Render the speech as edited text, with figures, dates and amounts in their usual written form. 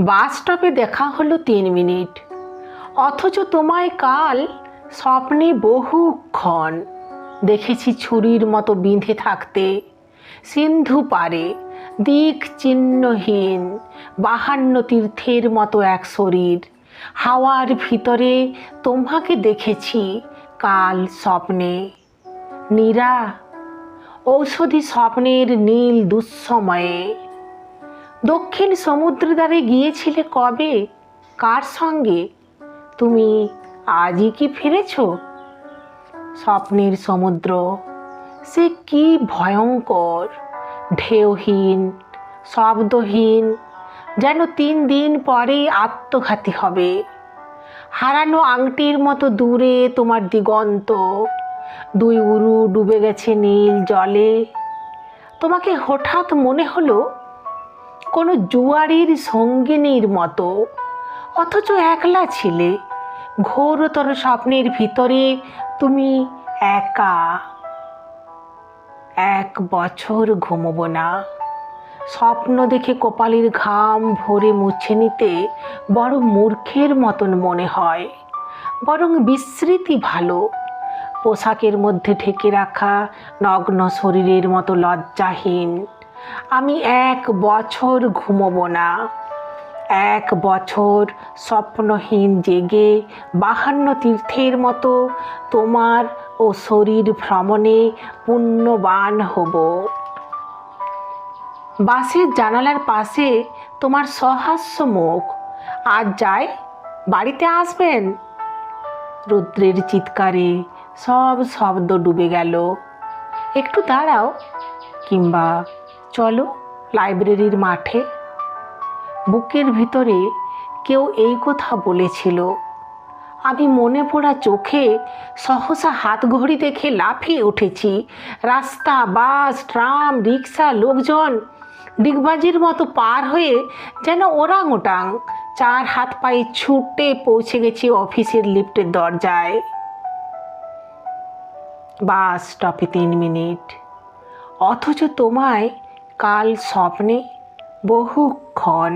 বাস স্টপে দেখা হলো 3 মিনিট, অথচ তোমায় কাল স্বপ্নে বহুক্ষণ দেখেছি ছুরির মতো বিঁধে থাকতে সিন্ধু পারে, দিক চিহ্নহীন 52 তীর্থের মতো এক শরীর। হাওয়ার ভিতরে তোমাকে দেখেছি কাল স্বপ্নে। নীরা, ঔষধি স্বপ্নের নীল দুঃসময়ে। দক্ষিণ সমুদ্রের ধারে গিয়েছিলে কবে, কার সঙ্গে? তুমি আজই কি ফিরেছ? স্বপ্নের সমুদ্র সে কি ভয়ঙ্কর, ঢেউহীন, শব্দহীন, যেন 3 দিন পরে আত্মঘাতী হবে। হারানো আংটির মতো দূরে তোমার দিগন্ত, 2 উরু ডুবে গেছে নীল জলে। তোমাকে হঠাৎ মনে হলো কোনো জুয়ারির সঙ্গিনীর মতো, অথচ একলা ছিলে। ঘোরতর স্বপ্নের ভিতরে তুমি একা। 1 বছর ঘুমোবো না। স্বপ্ন দেখে কপালের ঘাম ভরে মুছে নিতে বড় মূর্খের মতন মনে হয়, বরং বিস্মৃতি ভালো। পোশাকের মধ্যে ঢেকে রাখা নগ্ন শরীরের মতো লজ্জাহীন। আমি 1 বছর ঘুমোবো না। 1 বছর স্বপ্নহীন জেগে 52 তীর্থের মতো তোমার ও শরীর ভ্রমণে পুণ্যবান হব। বাসের জানালার পাশে তোমার সহাস্য মুখ। আজ যাই, বাড়িতে আসবেন? রুদ্রের চিৎকারে সব শব্দ ডুবে গেল। একটু দাঁড়াও, কিংবা চলো লাইব্রেরির মাঠে। বুকের ভিতরে কেউ এই কথা বলেছিল। আমি মনে পড়া চোখে সহসা হাতঘড়ি দেখে লাফিয়ে উঠেছি। রাস্তা, বাস, ট্রাম, রিক্সা, লোকজন ডিগবাজির মতো পার হয়ে যেন ওরাংওটাং 4 হাত পায়ে ছুটে পৌঁছে গেছি অফিসের লিফটের দরজায়। বাস স্টপে 3 মিনিট, অথচ তোমায় কাল স্বপ্নে বহুক্ষণ।